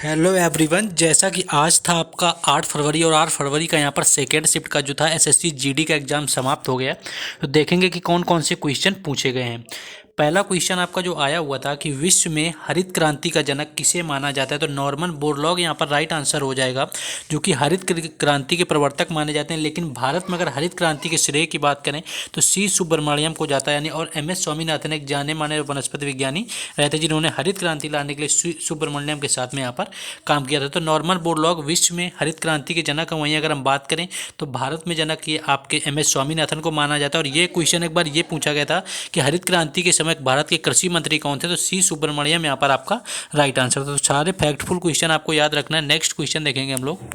Hello everyone. जैसा कि आज था आपका 8 फरवरी और 8 फरवरी का यहाँ पर सेकेंड शिफ्ट का जो था एसएससी जीडी का एग्ज़ाम समाप्त हो गया। तो देखेंगे कि कौन कौन से क्वेश्चन पूछे गए हैं। पहला क्वेश्चन आपका जो आया हुआ था कि विश्व में हरित क्रांति का जनक किसे माना जाता है, तो नॉर्मन बोरलॉग यहाँ पर राइट आंसर हो जाएगा, जो कि हरित क्रांति के प्रवर्तक माने जाते हैं। लेकिन भारत में अगर हरित क्रांति के श्रेय की बात करें तो सी सुब्रमण्यम को जाता है, यानी और एम.एस. स्वामीनाथन एक जाने माने वनस्पति विज्ञानी रहते जिन्होंने हरित क्रांति लाने के लिए सुब्रमण्यम के साथ में यहाँ पर काम किया था। तो नॉर्मन बोरलॉग विश्व में हरित क्रांति के जनक हैं। वहीं अगर हम बात करें तो भारत में जनक ये आपके एम.एस. स्वामीनाथन को माना जाता है। और ये क्वेश्चन एक बार ये पूछा गया था कि हरित क्रांति के समय भारत के कृषि मंत्री कौन थे, तो सी सुब्रमण्यम यहाँ पर आपका राइट आंसर था। तो सारे फैक्टफुल क्वेश्चन आपको याद रखना है। नेक्स्ट क्वेश्चन देखेंगे हम लोग।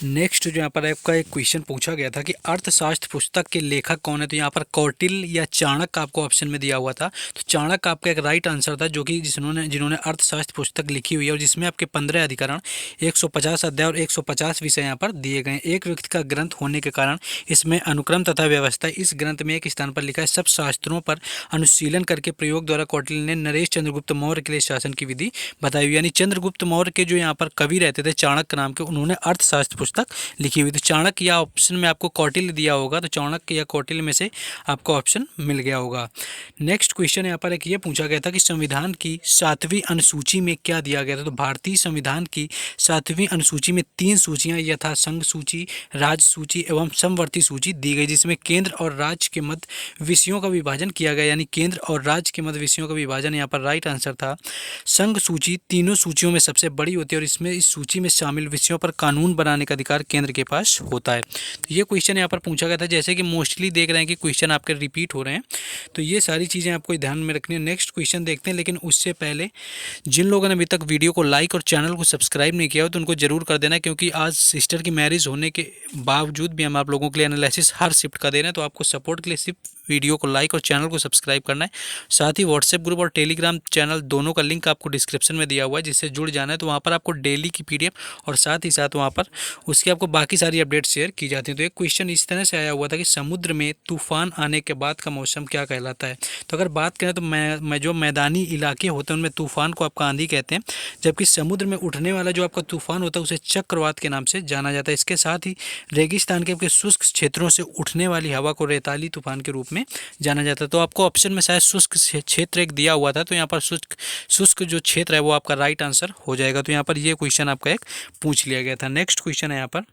नेक्स्ट जो यहाँ पर आपका एक क्वेश्चन पूछा गया था कि अर्थशास्त्र पुस्तक के लेखक कौन है, तो यहाँ पर कौटिल्य या चाणक्य आपको ऑप्शन में दिया हुआ था। तो चाणक्य आपका एक राइट आंसर था, जो कि जिन्होंने अर्थशास्त्र पुस्तक लिखी हुई है और जिसमें आपके 15 अधिकरण, 150 अध्याय और 150 विषय यहाँ पर दिए गए हैं। एक व्यक्ति का ग्रंथ होने के कारण इसमें अनुक्रम तथा व्यवस्था, इस ग्रंथ में एक स्थान पर लिखा है सब शास्त्रों पर अनुशीलन करके प्रयोग द्वारा कौटिल्य ने नरेश चंद्रगुप्त मौर्य के लिए शासन की विधि बताई हुई। यानी चंद्रगुप्त मौर्य के जो यहाँ पर कवि रहते थे चाणक्य नाम के, उन्होंने अर्थशास्त्र पुस्तक लिखी हुई। तो चाणक्य या ऑप्शन में आपको कौटिल्य दिया होगा, तो चाणक्य या कौटिल्य में से आपको ऑप्शन मिल गया होगा। नेक्स्ट क्वेश्चन यहाँ पर एक ये पूछा गया था कि संविधान की 7वीं अनुसूची में क्या दिया गया था। तो भारतीय संविधान की 7वीं अनुसूची में 3 सूचियां यथा संघ सूची, राज्य सूची एवं समवर्ती सूची दी गई, जिसमें केंद्र और राज्य के मध्य विषयों का विभाजन किया गया। यानी केंद्र और राज्य के मध्य विषयों का विभाजन यहाँ पर राइट आंसर था। संघ सूची तीनों सूचियों में सबसे बड़ी होती है और इसमें इस सूची में शामिल विषयों पर कानून बनाने का अधिकार केंद्र के पास होता है। तो ये क्वेश्चन यहाँ पर पूछा गया था। जैसे कि मोस्टली देख रहे हैं कि क्वेश्चन आपके रिपीट हो रहे हैं, तो ये सारी चीज़ें आपको ध्यान में रखनी है। नेक्स्ट क्वेश्चन देखते हैं, लेकिन उससे पहले जिन लोगों ने अभी तक वीडियो को लाइक और चैनल को सब्सक्राइब नहीं किया हो तो उनको जरूर कर देना, क्योंकि आज सिस्टर की मैरिज होने के बावजूद भी हम आप लोगों के लिए एनालिसिस हर शिफ्ट का दे रहे हैं। तो आपको सपोर्ट के लिए सिर्फ वीडियो को लाइक और चैनल को सब्सक्राइब करना है। साथ ही व्हाट्सएप ग्रुप और टेलीग्राम चैनल दोनों का लिंक आपको डिस्क्रिप्शन में दिया हुआ है, जिससे जुड़ जाना है। तो वहाँ पर आपको डेली की पीडीएफ और साथ ही साथ वहाँ पर उसकी आपको बाकी सारी अपडेट शेयर की जाती है। तो एक क्वेश्चन इस तरह से आया हुआ था कि समुद्र में तूफान आने के बाद का मौसम क्या कहलाता है। तो अगर बात करें तो मैं जो मैदानी इलाके होते हैं उनमें तूफान को आपका आंधी कहते हैं, जबकि समुद्र में उठने वाला जो आपका तूफान होता है उसे चक्रवात के नाम से जाना जाता है। इसके साथ ही रेगिस्तान के आपके शुष्क क्षेत्रों से उठने वाली हवा को रेताली तूफान के रूप में जाना जाता है। तो आपको ऑप्शन में शायद शुष्क क्षेत्र एक दिया हुआ था, तो यहाँ पर शुष्क जो क्षेत्र है वो आपका राइट आंसर हो जाएगा। तो यहाँ पर ये क्वेश्चन आपका एक पूछ लिया गया था। नेक्स्ट क्वेश्चन है यहाँ पर।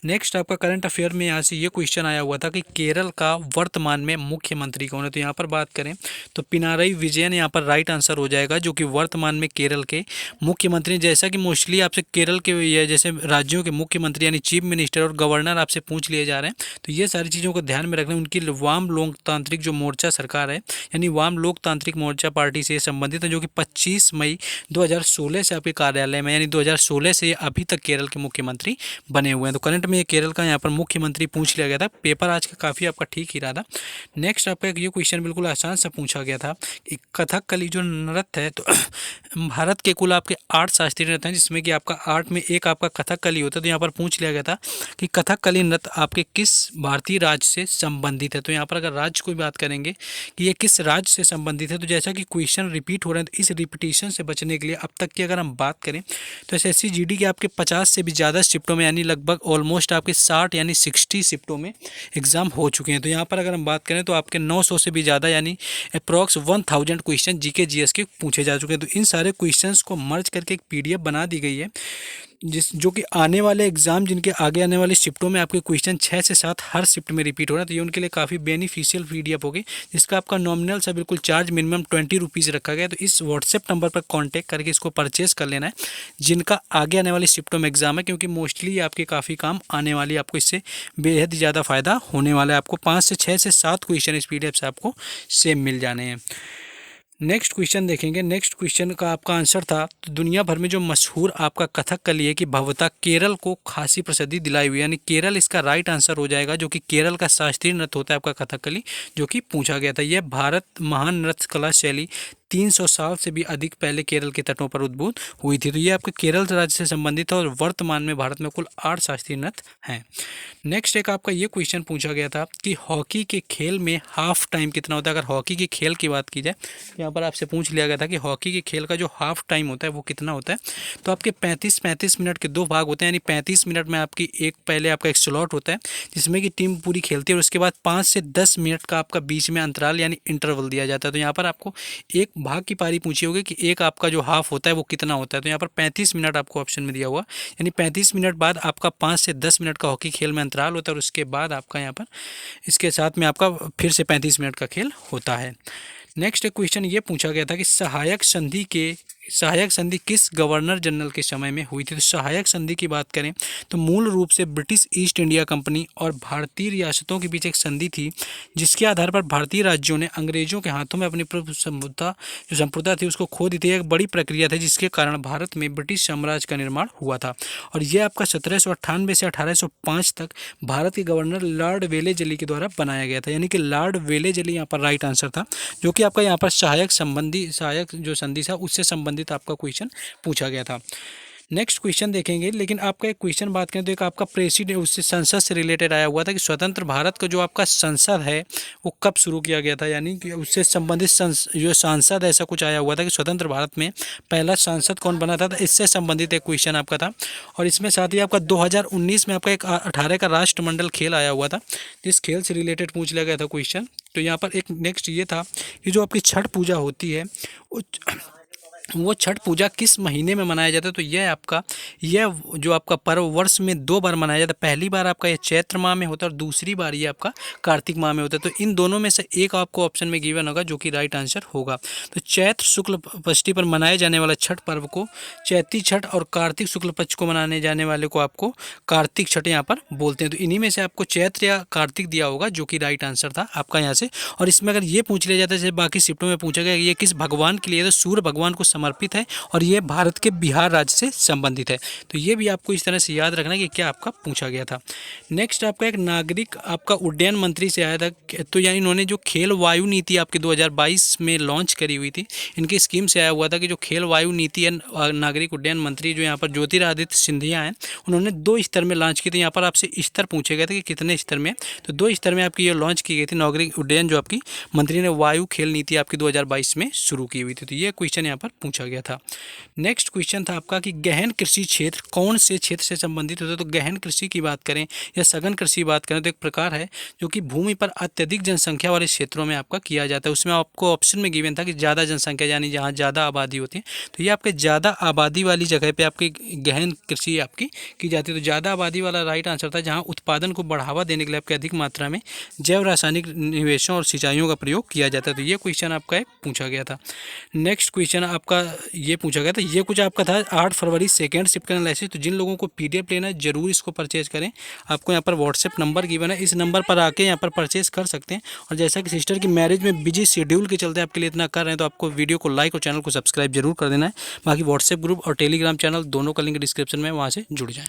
नेक्स्ट आपका करंट अफेयर में यहाँ से ये क्वेश्चन आया हुआ था कि केरल का वर्तमान में मुख्यमंत्री कौन है। तो यहाँ पर बात करें तो पिनाराई विजयन यहाँ पर राइट आंसर हो जाएगा, जो कि वर्तमान में केरल के मुख्यमंत्री। जैसा कि मोस्टली आपसे केरल के ये जैसे राज्यों के मुख्यमंत्री यानी चीफ मिनिस्टर और गवर्नर आपसे पूछ लिए जा रहे हैं, तो ये सारी चीज़ों को ध्यान में रखना। उनकी वाम लोकतांत्रिक जो मोर्चा सरकार है, यानी वाम लोकतांत्रिक मोर्चा पार्टी से संबंधित है, जो कि 25 मई 2016 से आपके कार्यालय में, यानी 2016 से अभी तक केरल के मुख्यमंत्री बने हुए हैं। तो करंट में ये केरल का यहाँ पर मुख्यमंत्री पूछ लिया गया था। पेपर आज का काफ़ी आपका ठीक ही रहा था। नेक्स्ट आपका ये क्वेश्चन बिल्कुल आसान सा पूछा गया था कि कथकली जो नृत्य है, तो भारत के कुल आपके 8 शास्त्रीय नृत्य हैं, जिसमें कि आपका 8 में एक आपका कथकली होता है। तो यहाँ पर पूछ लिया गया था कि कथकली नृत्य आपके किस भारतीय राज्य से संबंधित है। तो यहाँ पर अगर राज्य की बात करेंगे कि ये किस राज्य से संबंधित है, तो जैसा कि क्वेश्चन रिपीट हो रहे हैं, तो इस रिपीटेशन से बचने के लिए अब तक की अगर हम बात करें तो एसएससी जीडी के आपके 50 से भी ज़्यादा शिफ्टों में, यानी लगभग ऑलमोस्ट आपके 60 यानी 60 शिफ्टों में एग्जाम हो चुके हैं। तो यहाँ पर अगर हम बात करें तो आपके 900 से भी ज़्यादा यानी अप्रॉक्स 1000 क्वेश्चन जीके जीएस के पूछे जा चुके हैं। तो इन सारे क्वेश्चंस को मर्ज करके एक पीडीएफ बना दी गई है, जो कि आने वाले एग्जाम जिनके आगे आने वाली शिफ्टों में आपके क्वेश्चन 6 से 7 हर शिफ्ट में रिपीट हो रहा है, तो ये उनके लिए काफ़ी बेनिफिशियल पीडीएफ होगी, जिसका आपका नॉमिनल सा बिल्कुल चार्ज मिनिमम 20 रुपीज़ रखा गया है। तो इस व्हाट्सएप नंबर पर कॉन्टैक्ट करके इसको परचेस कर लेना है, जिनका आगे आने वाली शिफ्टों में एग्जाम है, क्योंकि मोस्टली आपके काफ़ी काम आने वाली, आपको इससे बेहद ज़्यादा फायदा होने वाला है। आपको 5 से 6 से 7 क्वेश्चन इस पीडीएफ से आपको सेम मिल जाने हैं। नेक्स्ट क्वेश्चन देखेंगे। नेक्स्ट क्वेश्चन का आपका आंसर था, तो दुनिया भर में जो मशहूर आपका कथकली है कि भवता केरल को खासी प्रसिद्धि दिलाई हुई, यानी केरल इसका राइट आंसर हो जाएगा, जो कि केरल का शास्त्रीय नृत्य होता है आपका कथकली, जो कि पूछा गया था। यह भारत महान नृत्य कला शैली 300 साल से भी अधिक पहले केरल के तटों पर उद्भूत हुई थी। तो ये आपके केरल राज्य से संबंधित है और वर्तमान में भारत में कुल 8 शास्त्रीय नृत्य हैं। नेक्स्ट एक आपका ये क्वेश्चन पूछा गया था कि हॉकी के खेल में हाफ टाइम कितना होता है। अगर हॉकी के खेल की बात की जाए, यहाँ पर आपसे पूछ लिया गया था कि हॉकी के खेल का जो हाफ टाइम होता है वो कितना होता है। तो आपके 35 मिनट के 2 भाग होते हैं, यानी 35 मिनट में आपकी पहले आपका एक स्लॉट होता है जिसमें कि टीम पूरी खेलती है और उसके बाद 5 से 10 मिनट का आपका बीच में अंतराल यानी इंटरवल दिया जाता है। तो यहाँ पर आपको एक भाग की पारी पूछी होगी कि एक आपका जो हाफ होता है वो कितना होता है। तो यहाँ पर 35 मिनट आपको ऑप्शन में दिया हुआ, यानी 35 मिनट बाद आपका 5 से 10 मिनट का हॉकी खेल में अंतराल होता है और उसके बाद आपका यहाँ पर इसके साथ में आपका फिर से 35 मिनट का खेल होता है। नेक्स्ट एक क्वेश्चन ये पूछा गया था कि सहायक संधि किस गवर्नर जनरल के समय में हुई थी। तो सहायक संधि की बात करें तो मूल रूप से ब्रिटिश ईस्ट इंडिया कंपनी और भारतीय रियासतों के बीच एक संधि थी जिसके आधार पर भारतीय राज्यों ने अंग्रेजों के हाथों में अपनी संप्रभुता थी उसको खो दी थी। एक बड़ी प्रक्रिया थी जिसके कारण भारत में ब्रिटिश साम्राज्य का निर्माण हुआ था और यह आपका 1798 से 1805 तक भारत के गवर्नर लॉर्ड वेलेजली के द्वारा बनाया गया था, यानी कि लॉर्ड वेलेजली यहाँ पर राइट आंसर था, जो कि आपका यहाँ पर सहायक जो संधि था उससे संबंधित आपका क्वेश्चन पूछा गया था। नेक्स्ट क्वेश्चन देखेंगे, लेकिन आपका एक क्वेश्चन बात करें तो एक आपका प्रेसिडेंट उससे संसद से रिलेटेड आया हुआ था कि स्वतंत्र भारत का जो आपका संसद है वो कब शुरू किया गया था, यानी कि उससे संबंधित जो सांसद ऐसा कुछ आया हुआ था कि स्वतंत्र भारत में पहला सांसद कौन बना था। तो इससे संबंधित एक क्वेश्चन आपका था और इसमें साथ ही आपका 2019 में आपका एक 18 का राष्ट्रमंडल खेल आया हुआ था जिस खेल से रिलेटेड पूछ लिया गया था क्वेश्चन। तो यहाँ पर एक नेक्स्ट ये था कि जो आपकी छठ पूजा होती है वो छठ पूजा किस महीने में मनाया जाता है। तो यह जो आपका पर्व वर्ष में 2 बार मनाया जाता है। पहली बार आपका ये चैत्र माह में होता है और दूसरी बार ये आपका कार्तिक माह में होता है। तो इन दोनों में से एक आपको ऑप्शन में गिवन होगा जो कि राइट आंसर होगा। तो चैत्र शुक्ल षष्ठी पर मनाए जाने वाला छठ पर्व को चैती छठ और कार्तिक शुक्ल पक्ष को मनाने जाने वाले को आपको कार्तिक छठ यहाँ पर बोलते हैं। तो इन्हीं में से आपको चैत्र या कार्तिक दिया होगा जो कि राइट आंसर था आपका यहाँ से। और इसमें अगर ये पूछ लिया जाता है जैसे बाकी शिफ्टों में पूछा गया ये किस भगवान के लिए, तो सूर्य भगवान को समर्पित है और ये भारत के बिहार राज्य से संबंधित है। तो ये भी आपको इस तरह से याद रखना कि क्या आपका पूछा गया था। नेक्स्ट आपका एक नागरिक आपका उड्डयन मंत्री से आया था। तो यहाँ इन्होंने जो खेल वायु नीति आपकी 2022 में लॉन्च करी हुई थी, इनकी स्कीम से आया हुआ था कि जो खेल वायु नीति है नागरिक उड्डयन मंत्री जो यहाँ पर ज्योतिरादित्य सिंधिया हैं उन्होंने 2 स्तर में लॉन्च की थी। यहाँ पर आपसे स्तर पूछे गए थे कि कितने स्तर में, तो 2 स्तर में आपकी ये लॉन्च की गई थी। नागरिक उड्डयन जो आपकी मंत्री ने वायु खेल नीति आपकी 2022 में शुरू की हुई थी। तो ये क्वेश्चन यहाँ पर पूछा गया था। नेक्स्ट क्वेश्चन था आपका कि गहन कृषि क्षेत्र कौन से क्षेत्र से संबंधित होता है। तो गहन कृषि की बात करें या सघन कृषि की बात करें तो एक प्रकार है जो कि भूमि पर अत्यधिक जनसंख्या वाले क्षेत्रों में आपका किया जाता है। उसमें आपको ऑप्शन में गिवन था कि ज़्यादा जनसंख्या यानी जहाँ ज़्यादा आबादी होती है, तो ये आपके ज़्यादा आबादी वाली जगह पर आपकी गहन कृषि आपकी की जाती है। तो ज़्यादा आबादी वाला राइट आंसर था, जहाँ उत्पादन को बढ़ावा देने के लिए आपके अधिक मात्रा में जैव रासायनिक निवेशों और सिंचाइयों का प्रयोग किया जाता है। तो ये क्वेश्चन आपका एक पूछा गया था। नेक्स्ट क्वेश्चन आपका ये पूछा गया था, ये कुछ आपका था 8 फरवरी सेकेंड शिफ्ट का एनालिसिस। तो जिन लोगों को PDF लेना है जरूर इसको परचेज करें। आपको यहाँ पर व्हाट्सएप नंबर गिवन है, इस नंबर पर आके यहाँ पर परचेज कर सकते हैं। और जैसा कि सिस्टर की मैरिज में बिजी शेड्यूल के चलते आपके लिए इतना कर रहे हैं तो आपको वीडियो को लाइक और चैनल को सब्सक्राइब जरूर कर देना है। बाकी व्हाट्सएप ग्रुप और टेलीग्राम चैनल दोनों का लिंक डिस्क्रिप्शन में, वहाँ से जुड़ जाएँ।